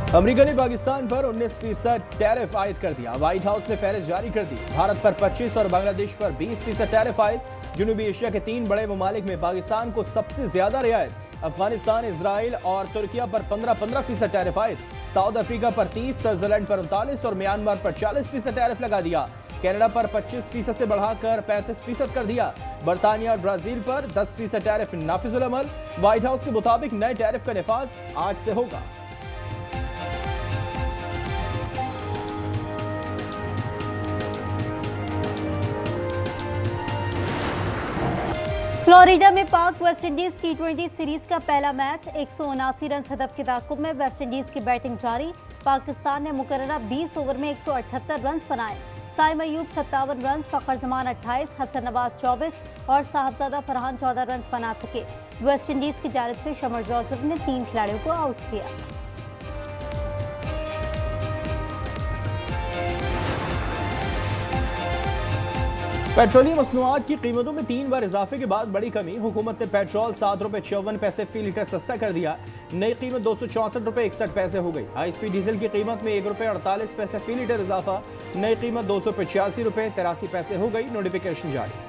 America ने पाकिस्तान पर 19% tariff आयद कर दिया। व्हाइट हाउस ने फहरिस्त जारी कर दी। भारत पर 25 और बांग्लादेश पर 20% टैरिफ आयद। जनूबी एशिया के 3 बड़े ममालिक में पाकिस्तान को सबसे ज्यादा रियायत। अफगानिस्तान, इजराइल और तुर्किया पर 15% टैरिफ आयद। साउथ अफ्रीका पर 30, स्विट्जरलैंड पर 39 और म्यांमार पर 40% टैरिफ लगा दिया। कनाडा पर 25% से बढ़ाकर 35% कर दिया। बरतानिया और ब्राजील पर 10% टैरिफ नाफिजुल अमल। व्हाइट हाउस के मुताबिक नए टैरिफ का नफाज आज से होगा। फ्लोरिडा में पाक वेस्टइंडीज T20 सीरीज का पहला मैच 179 रन हदफ के ताकुब में वेस्टइंडीज की बैटिंग जारी। पाकिस्तान ने मुकर्ररा 20 ओवर में 178 रन बनाए। साइम अयूब 57 रन, फखर जमान 28, हसन नवाज 24 और साहबजादा फरहान 14 रन बना सके। वेस्टइंडीज की जानिब से शमर जोसेफ ने 3 खिलाड़ियों को आउट किया। पेट्रोलियम मसनूआत की कीमतों में 3 बार इजाफे के बाद बड़ी कमी। हुकूमत ने पेट्रोल 7 रुपए 54 पैसे फी लीटर सस्ता कर दिया। नई कीमत 264 रुपए 61 पैसे हो गई। हाई स्पीड डीजल की कीमत में 1 रुपए 48 पैसे फी लीटर इजाफा। नई कीमत 285 रुपए 83 पैसे हो गई। नोटिफिकेशन जारी।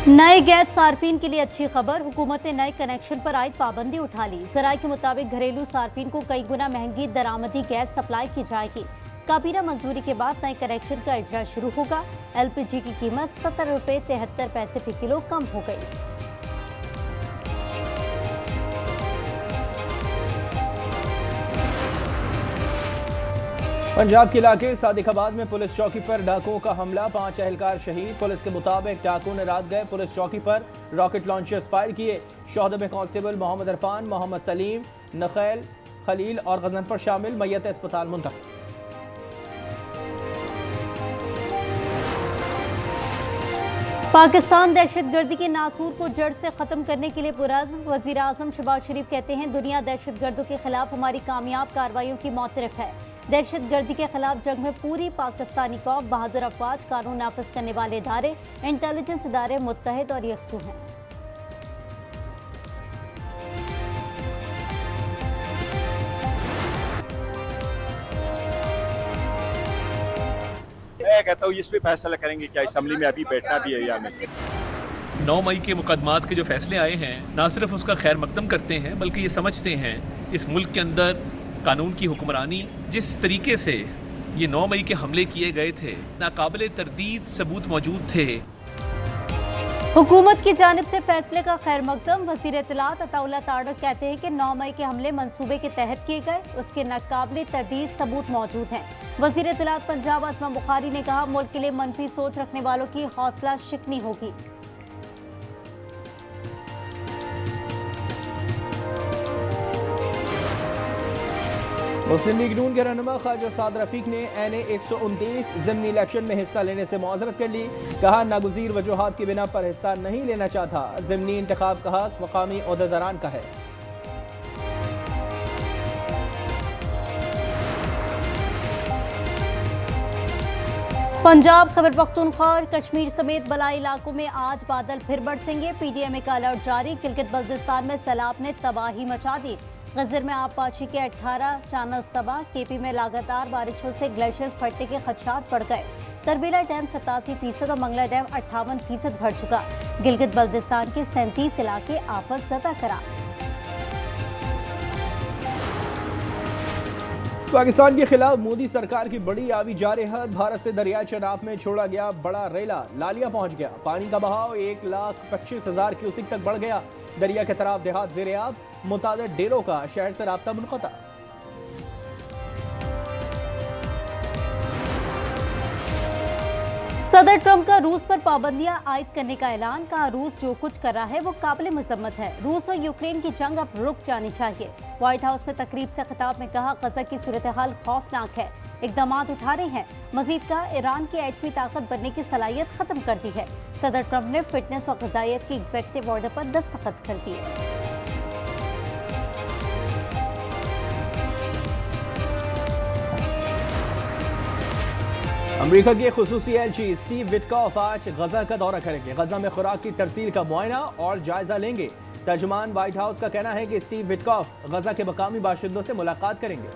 नए गैस सार्फिन के लिए अच्छी खबर। हुकूमत ने नए कनेक्शन पर आयद पाबंदी उठा ली। ज़राए के मुताबिक घरेलू सार्फिन को कई गुना महंगी दरामदी गैस सप्लाई की जाएगी। काबीना मंजूरी के बाद नए कनेक्शन का इजरा शुरू होगा। LPG की कीमत 70 रुपए 73 पैसे फी किलो कम हो गई। पंजाब के इलाके सादिकाबाद में पुलिस चौकी पर डाकुओं का हमला, 5 एहलकार शहीद। पुलिस के मुताबिक डाकुओं ने रात गए पुलिस चौकी पर रॉकेट लॉन्चर्स फायर किए। शोहदों में कांस्टेबल मोहम्मद इरफान, मोहम्मद सलीम, नखैल, खलील और गजनफर शामिल। मैयत अस्पताल मुंतकिल। पाकिस्तान दहशतगर्दी के नासूर को जड़ से खत्म करने के लिए पुरअज़्म। वज़ीर आज़म शहबाज शरीफ कहते हैं, दुनिया दहशतगर्दों के खिलाफ हमारी कामयाब कार्रवाइयों की मोतरफ है। दहशतगर्दी के खिलाफ जंग में पूरी पाकिस्तानी कौम, बहादुर अफवाज, कानून नाफिज करने वाले इदारे, इंटेलिजेंस इदारे मुत्तहिद और यकसू हैं। मैं कहता हूँ इस पे फैसला करेंगे क्या असेंबली में अभी बैठना भी है या नहीं। 9 मई के मुकदमात के जो फैसले आए हैं, ना सिर्फ उसका खैर मकदम करते हैं बल्कि ये समझते हैं इस मुल्क के अंदर कानून की हुक्मरानी जिस तरीके से ये 9 मई के हमले किए गए थे, नाकाबिले तरदीद सबूत मौजूद थे। हुकूमत की जानिब से फैसले का खैर मकदम। वज़ीर इत्तलात अताउल्लाह तारक कहते हैं कि 9 मई के हमले मंसूबे के तहत किए गए, उसके नाकाबिले तरदीद सबूत मौजूद हैं। वज़ीर इत्तलात पंजाब आसमा बुखारी ने कहा, मुल्क के लिए मनफी सोच रखने वालों की हौसला शिकनी होगी। मुस्लिम लीग नून के रहनुमा ख्वाजा साद रफीक ने NA 129 ज़िमनी इलेक्शन में हिस्सा लेने से मुआज़रत कर ली। कहा, नागुज़ीर वजूहात की बिना पर हिस्सा नहीं लेना चाहता। ज़िमनी इंतखाब का हक मकामी ओहदेदारान का है। पंजाब, खैबर पख्तूनख्वा और कश्मीर समेत बलाई इलाकों में आज बादल फिर बरसेंगे। PDMA का अलर्ट जारी। गिलगित बल्तिस्तान में सैलाब ने तबाही मचा दी। गजर में आबपाशी के 18 चैनल्स तबाह। KP में लगातार बारिशों से ग्लेशियर्स फटने के खदशात बढ़ गए। तरबीला डैम 87% और मंगला डैम 58% भर चुका। गिलगित बल्तिस्तान के 37 इलाके आफत ज़दा करार। पाकिस्तान के खिलाफ मोदी सरकार की बड़ी आवी जारहत। भारत से दरिया चनाब में छोड़ा गया बड़ा रेला लालिया पहुंच गया। पानी का बहाव 1,25,000 क्यूसिक तक बढ़ गया। दरिया के तरफ देहात ज़ेर-ए-आब। मुतादिद डेरों का शहर से राब्ता मुनक़ता। सदर ट्रंप का रूस पर पाबंदियां आयद करने का ऐलान। कहा, रूस जो कुछ कर रहा है वो काबिल मजम्मत है। रूस और यूक्रेन की जंग अब रुक जानी चाहिए। व्हाइट हाउस में तकरीब से खिताब में कहा, गजा की सूरत हाल खौफनाक है, इकदाम उठा रहे हैं। मजीद कहा, ईरान की एटमी ताकत बनने की सलाहियत खत्म कर दी है। सदर ट्रंप ने फिटनेस और ग़िज़ाइयत की एग्जीक्यूटिव ऑर्डर पर दस्तखत कर दिए। अमेरिका के खुसूसी एलची स्टीव विटकॉफ आज गजा का दौरा करेंगे। गजा में खुराक की तरसील का मुआयना और जायजा लेंगे। तर्जुमान व्हाइट हाउस का कहना है कि स्टीव विटकॉफ गजा के मकामी बाशिंदों से मुलाकात करेंगे।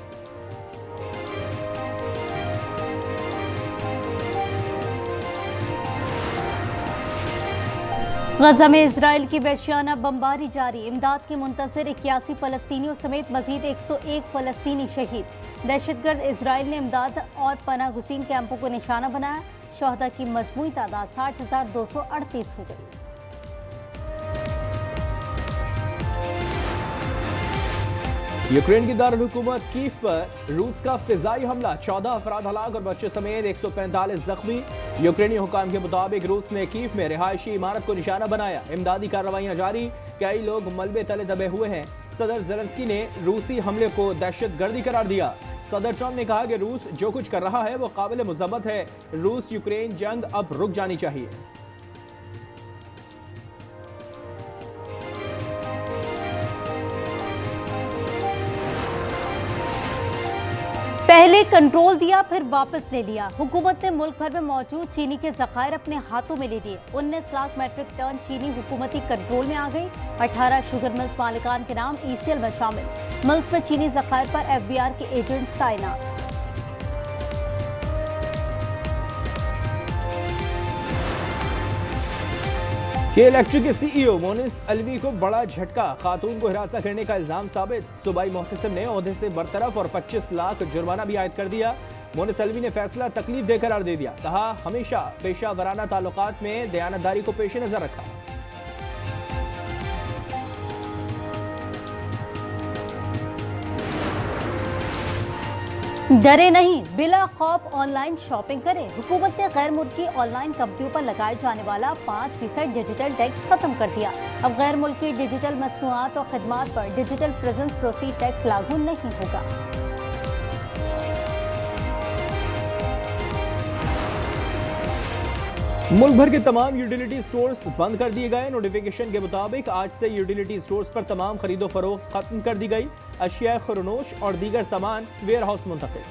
गजा में इजराइल की वहशियाना बमबारी जारी। इमदाद के मुंतज़िर 81 फलस्तीनियों समेत मजीद 101 फलस्तीनी शहीद। दहशतगर्द इजराइल ने इमदाद और पनाह गुज़ीन कैंपों को निशाना बनाया। शहदा की मजमूई तादाद 60,238 हो गई। यूक्रेन की दारुल-हुकूमत कीव पर रूस का फिजाई हमला, 14 अफराद हलाक और बच्चे समेत 145 जख्मी। यूक्रेनी हुकाम के मुताबिक रूस ने कीव में रिहायशी इमारत को निशाना बनाया। इमदादी कार्रवाइयां जारी, कई लोग मलबे तले दबे हुए हैं। सदर ज़ेलेंस्की ने रूसी हमले को दहशतगर्दी करार दिया। सदर ट्रंप ने कहा कि रूस जो कुछ कर रहा है वो काबिल मुज़म्मत है। रूस यूक्रेन जंग अब रुक जानी चाहिए। पहले कंट्रोल दिया फिर वापस ले लिया। हुकूमत ने मुल्क भर में मौजूद चीनी के ज़खायर अपने हाथों में ले लिए। 19 लाख मैट्रिक टन चीनी हुकूमती कंट्रोल में आ गई। 18 शुगर मिल्स मालिकान के नाम ECL में शामिल। मिल्स में चीनी ज़खायर पर FBR के एजेंट्स तैनात। के इलेक्ट्रिक के CEO मोनिस अलवी को बड़ा झटका, खातून को हिरासत करने का इल्जाम साबित। सूबाई मोहतसिब ने ओहदे से बरतरफ और 25 लाख जुर्माना भी आयद कर दिया। मोनिस अलवी ने फैसला तकलीफ दे करार दे दिया। कहा हमेशा पेशा वराना ताल्लुकात में दयानतदारी को पेश नजर रखा। डरे नहीं, बिला खौफ ऑनलाइन शॉपिंग करें। हुकूमत ने गैर मुल्की ऑनलाइन कंपनियों पर लगाए जाने वाला 5% डिजिटल टैक्स खत्म कर दिया। अब गैर मुल्की डिजिटल मसनूआत और खदमात पर डिजिटल प्रेजेंस प्रोसीड टैक्स लागू नहीं होगा। मुल्क भर के तमाम यूटिलिटी स्टोर्स बंद कर दिए गए। नोटिफिकेशन के मुताबिक आज से यूटिलिटी स्टोर्स पर तमाम खरीदो फरोख्त खत्म कर दी गई। अशिया खुरनोश और दीगर सामान वेयर हाउस मुंतकिल।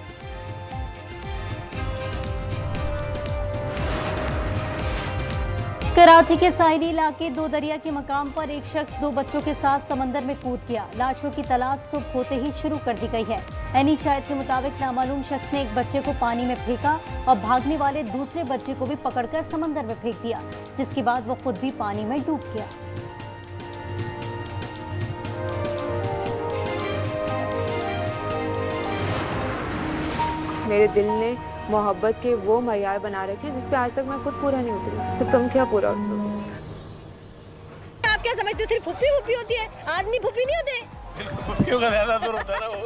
कराची के साहिली इलाके दो दरिया के मकाम पर एक शख्स 2 बच्चों के साथ समंदर में कूद गया। लाशों की तलाश सुबह होते ही शुरू कर दी गई है। एनी शाहिद के मुताबिक नामालूम शख्स ने एक बच्चे को पानी में फेंका और भागने वाले दूसरे बच्चे को भी पकड़कर समंदर में फेंक दिया, जिसके बाद वो खुद भी पानी में डूब गया। मेरे दिल ने मोहब्बत के वो मयार बना रखे जिस पे आज तक मैं खुद पूरा नहीं उतरी, तो तुम क्या पूरा उतरोगे? आप क्या समझते सिर्फ फुप्पी फुप्पी होती है, आदमी फुप्पी नहीं होते। फुप्पियों का ज्यादा जोर होता है ना वो।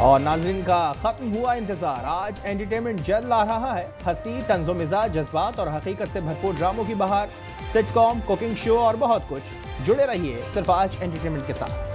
और नाज़रीन का खत्म हुआ इंतजार। आज एंटरटेनमेंट जल्द ला रहा है। हंसी, तंज़ो मिजाज, जज्बात और हकीकत से भरपूर ड्रामों की बहार, सिटकॉम, कुकिंग शो और बहुत कुछ। जुड़े रहिए सिर्फ आज एंटरटेनमेंट के साथ।